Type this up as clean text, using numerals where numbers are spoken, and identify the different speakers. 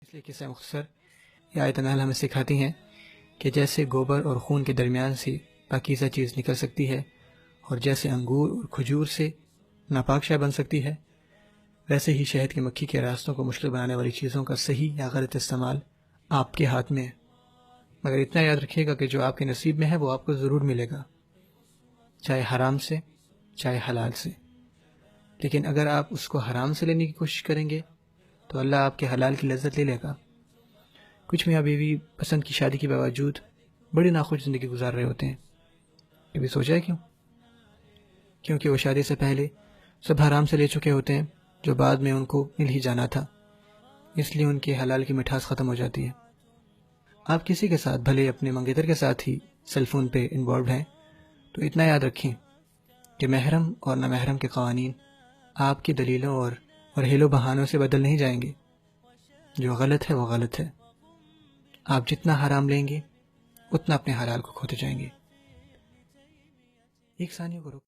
Speaker 1: اس لیے قصہ مختصر یہ آیت نحل ہمیں سکھاتی ہیں کہ جیسے گوبر اور خون کے درمیان سے پاکیزہ چیز نکل سکتی ہے اور جیسے انگور اور کھجور سے ناپاک شے بن سکتی ہے، ویسے ہی شہد کی مکھی کے راستوں کو مشکل بنانے والی چیزوں کا صحیح یا غلط استعمال آپ کے ہاتھ میں ہے۔ مگر اتنا یاد رکھیے گا کہ جو آپ کے نصیب میں ہے وہ آپ کو ضرور ملے گا، چاہے حرام سے چاہے حلال سے۔ لیکن اگر آپ اس کو حرام سے لینے کی کوشش کریں گے تو اللہ آپ کے حلال کی لذت لے لے گا۔ کچھ میاں بیوی پسند کی شادی کے باوجود بڑی ناخوش زندگی گزار رہے ہوتے ہیں۔ کبھی سوچا ہے کیوں؟ کیونکہ وہ شادی سے پہلے سب حرام سے لے چکے ہوتے ہیں جو بعد میں ان کو مل ہی جانا تھا، اس لیے ان کے حلال کی مٹھاس ختم ہو جاتی ہے۔ آپ کسی کے ساتھ، بھلے اپنے منگیتر کے ساتھ ہی سیل فون پہ انوالوڈ ہیں، تو اتنا یاد رکھیں کہ محرم اور نہ محرم کے قوانین آپ کی دلیلوں اور ہیلو بہانوں سے بدل نہیں جائیں گے۔ جو غلط ہے وہ غلط ہے۔ آپ جتنا حرام لیں گے اتنا اپنے حلال کو کھوتے جائیں گے۔ ایک ثانیہ کو رک